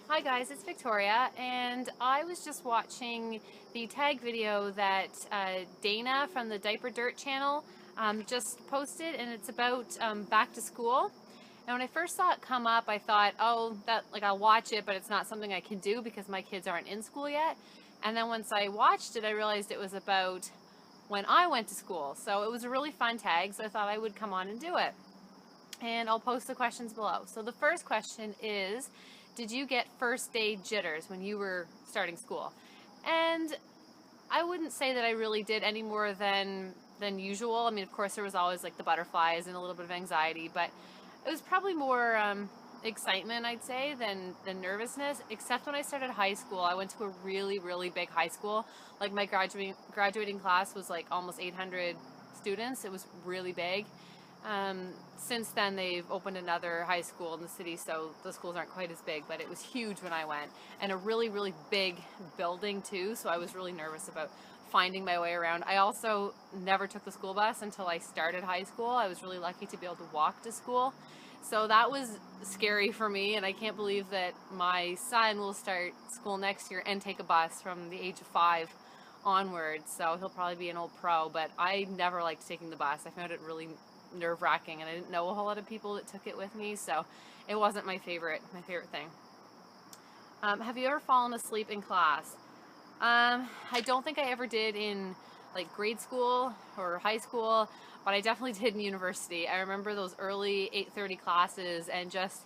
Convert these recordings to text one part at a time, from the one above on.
Hi guys, it's Victoria, and I was just watching the tag video that Dana from the Diaper Dirt channel just posted, and it's about back to school. And when I first saw it come up, I thought, oh, I'll watch it, but it's not something I can do because my kids aren't in school yet. And then once I watched it, I realized it was about when I went to school. So it was a really fun tag, so I thought I would come on and do it. And I'll post the questions below. So the first question is, did you get first day jitters when you were starting school? And I wouldn't say that I really did any more than usual. I mean, of course, there was always like the butterflies and a little bit of anxiety, but it was probably more excitement, I'd say, than nervousness, except when I started high school. I went to a really, really big high school. Like my graduating class was like almost 800 students. It was really big. Since then, they've opened another high school in the city, so the schools aren't quite as big, but it was huge when I went, and a really, really big building too, so I was really nervous about finding my way around. I also never took the school bus until I started high school. I was really lucky to be able to walk to school, so that was scary for me, and I can't believe that my son will start school next year and take a bus from the age of 5 onwards, so he'll probably be an old pro, but I never liked taking the bus. I found it really nerve-wracking, and I didn't know a whole lot of people that took it with me, so it wasn't my favorite thing. Have you ever fallen asleep in class? I don't think I ever did in like grade school or high school, but I definitely did in university. I remember those early 8:30 classes and just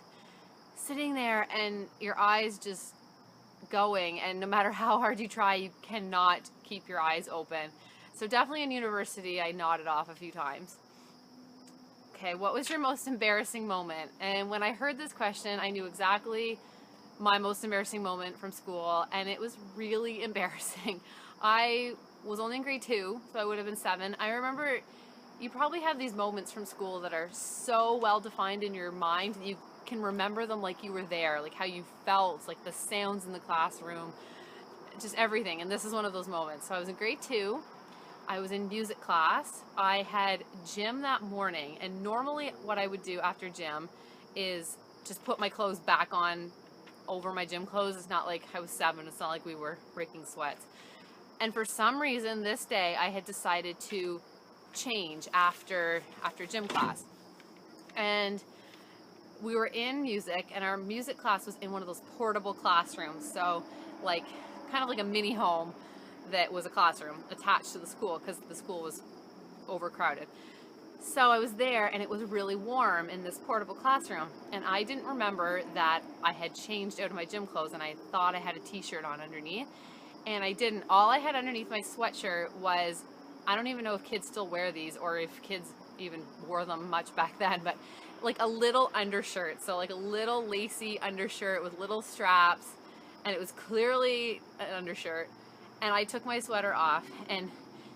sitting there and your eyes just going, and no matter how hard you try, you cannot keep your eyes open. So definitely in university, I nodded off a few times. Okay, what was your most embarrassing moment? And when I heard this question, I knew exactly my most embarrassing moment from school, and it was really embarrassing. I was only in grade 2, so I would have been 7. I remember you probably have these moments from school that are so well defined in your mind that you can remember them like you were there, like how you felt, like the sounds in the classroom, just everything. And this is one of those moments. So I was in grade 2. I was in music class. I had gym that morning, and normally what I would do after gym is just put my clothes back on over my gym clothes. It's not like I was 7. It's not like we were breaking sweats. And for some reason this day I had decided to change after gym class. And we were in music, and our music class was in one of those portable classrooms. So like kind of like a mini home that was a classroom attached to the school because the school was overcrowded. So I was there, and it was really warm in this portable classroom, and I didn't remember that I had changed out of my gym clothes, and I thought I had a t-shirt on underneath, and I didn't. All I had underneath my sweatshirt was, I don't even know if kids still wear these or if kids even wore them much back then, but like a little undershirt, so like a little lacy undershirt with little straps, and it was clearly an undershirt. And I took my sweater off, and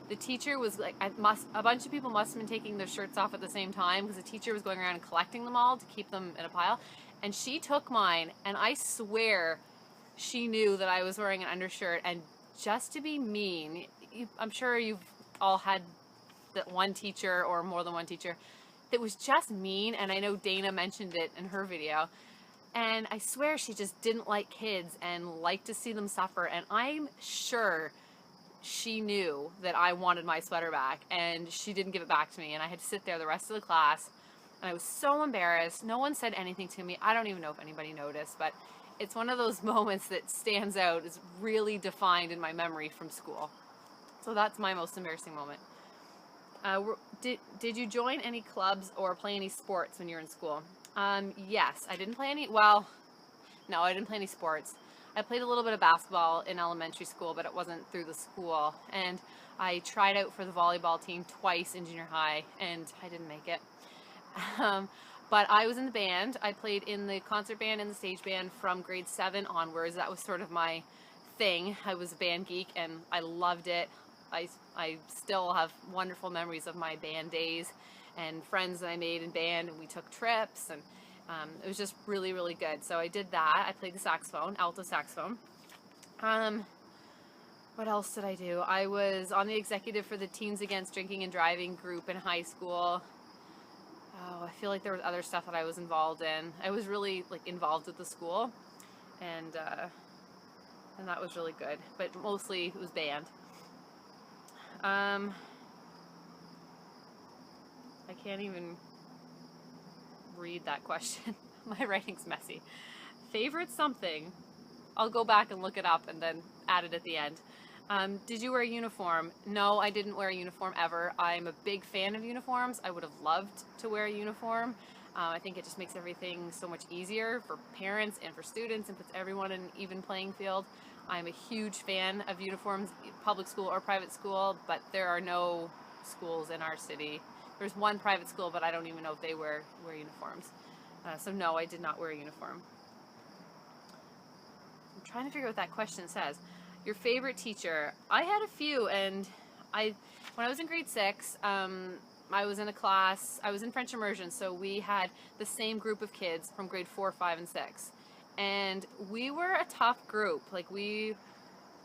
the teacher was like, a bunch of people must have been taking their shirts off at the same time because the teacher was going around and collecting them all to keep them in a pile. And she took mine, and I swear she knew that I was wearing an undershirt. And just to be mean, I'm sure you've all had that one teacher or more than one teacher that was just mean, and I know Dana mentioned it in her video. And I swear she just didn't like kids and liked to see them suffer. And I'm sure she knew that I wanted my sweater back, and she didn't give it back to me. And I had to sit there the rest of the class, and I was so embarrassed. No one said anything to me. I don't even know if anybody noticed, but it's one of those moments that stands out, is really defined in my memory from school. So that's my most embarrassing moment. Did you join any clubs or play any sports when you were in school? Yes, I didn't play any, well, no, I didn't play any sports. I played a little bit of basketball in elementary school, but it wasn't through the school. And I tried out for the volleyball team twice in junior high, and I didn't make it. But I was in the band. I played in the concert band and the stage band from grade 7 onwards. That was sort of my thing. I was a band geek, and I loved it. I still have wonderful memories of my band days and friends that I made in band, and we took trips, and it was just really, really good. So I did that. I played the saxophone, alto saxophone. What else did I do? I was on the executive for the Teens Against Drinking and Driving group in high school. Oh, I feel like there was other stuff that I was involved in. I was really like involved with the school, and that was really good, but mostly it was band. I can't even read that question. My writing's messy. Favorite something? I'll go back and look it up and then add it at the end. Did you wear a uniform? No, I didn't wear a uniform ever. I'm a big fan of uniforms. I would have loved to wear a uniform. I think it just makes everything so much easier for parents and for students and puts everyone in an even playing field. I'm a huge fan of uniforms, public school or private school, but there are no schools in our city. There's one private school, but I don't even know if they wear uniforms. So no, I did not wear a uniform. I'm trying to figure out what that question says. Your favorite teacher? I had a few, and when I was in grade 6, I was in a class, I was in French immersion, so we had the same group of kids from grade 4, 5, and 6. And we were a tough group. Like we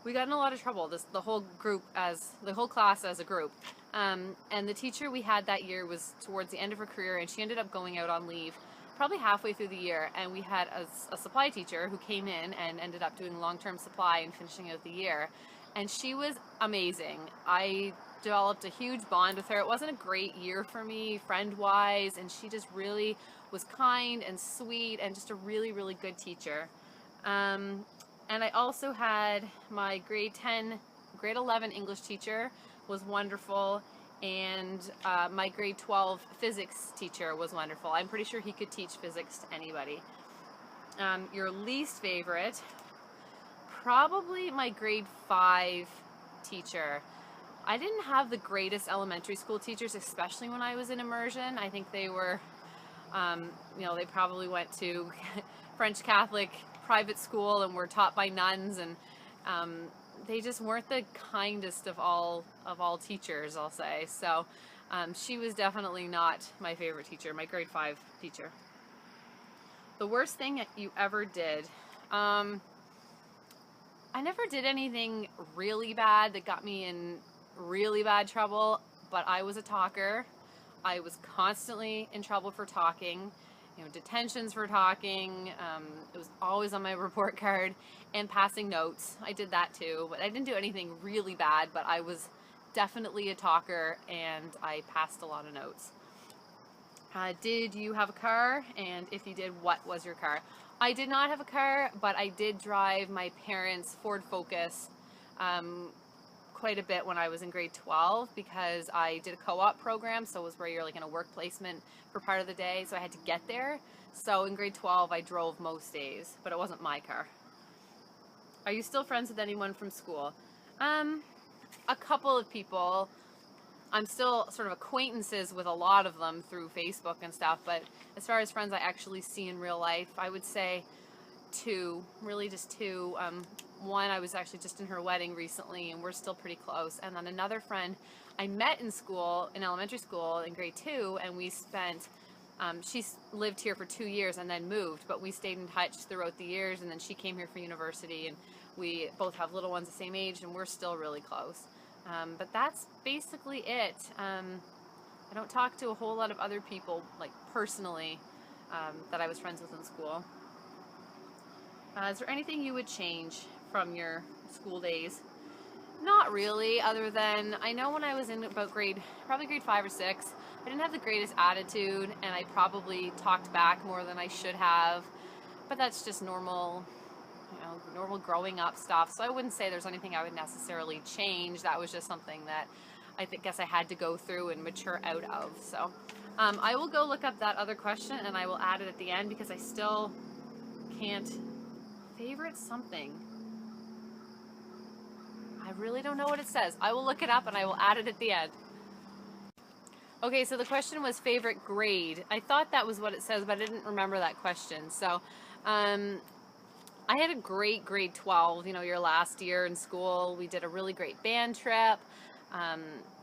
got in a lot of trouble, the whole class as a group. And the teacher we had that year was towards the end of her career, and she ended up going out on leave probably halfway through the year, and we had a supply teacher who came in and ended up doing long-term supply and finishing out the year. And she was amazing. I developed a huge bond with her. It wasn't a great year for me friend-wise, and she just really was kind and sweet and just a really, really good teacher. And I also had my grade 11 English teacher was wonderful, and my grade 12 physics teacher was wonderful. I'm pretty sure he could teach physics to anybody. Your least favorite? Probably my grade 5 teacher. I didn't have the greatest elementary school teachers, especially when I was in immersion. I think they were, they probably went to French Catholic private school and were taught by nuns, and they just weren't the kindest of all teachers, I'll say. So she was definitely not my favorite teacher, my grade 5 teacher. The worst thing that you ever did? I never did anything really bad that got me in really bad trouble, but I was a talker. I was constantly in trouble for talking, detentions for talking. It was always on my report card, and passing notes. I did that too, but I didn't do anything really bad, but I was definitely a talker, and I passed a lot of notes. Did you have a car? And if you did, what was your car? I did not have a car, but I did drive my parents' Ford Focus quite a bit when I was in grade 12, because I did a co-op program, so it was where you're like in a work placement for part of the day, so I had to get there. So in grade 12 I drove most days, but it wasn't my car. Are you still friends with anyone from school? A couple of people. I'm still sort of acquaintances with a lot of them through Facebook and stuff, but as far as friends I actually see in real life, I would say 2, really just 2. One, I was actually just in her wedding recently, and we're still pretty close. And then another friend I met in school, in elementary school, in grade 2, and we spent, she lived here for 2 years and then moved, but we stayed in touch throughout the years, and then she came here for university, and we both have little ones the same age, and we're still really close. But that's basically it. I don't talk to a whole lot of other people, like personally, that I was friends with in school. Is there anything you would change from your school days? Not really, other than I know when I was in about probably grade 5 or 6, I didn't have the greatest attitude, and I probably talked back more than I should have, but that's just normal, normal growing up stuff. So I wouldn't say there's anything I would necessarily change. That was just something that I guess I had to go through and mature out of. So I will go look up that other question, and I will add it at the end, because I still can't. Favorite something? I really don't know what it says. I will look it up and I will add it at the end. Okay, so the question was favorite grade. I thought that was what it says, but I didn't remember that question. So I had a great grade 12, your last year in school. We did a really great band trip. I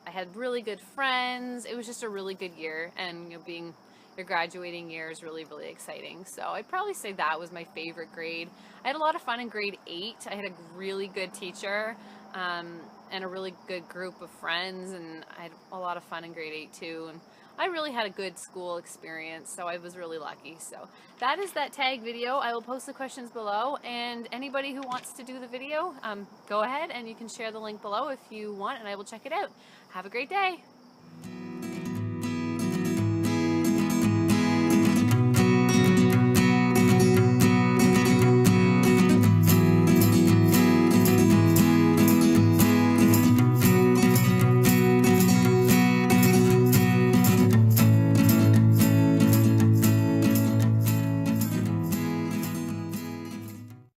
had really good friends. It was just a really good year, and being your graduating year is really, really exciting. So I'd probably say that was my favorite grade. I had a lot of fun in grade 8. I had a really good teacher, and a really good group of friends, and I had a lot of fun in grade 8 too. And I really had a good school experience, so I was really lucky. So that is that tag video. I will post the questions below, and anybody who wants to do the video, go ahead and you can share the link below if you want, and I will check it out. Have a great day.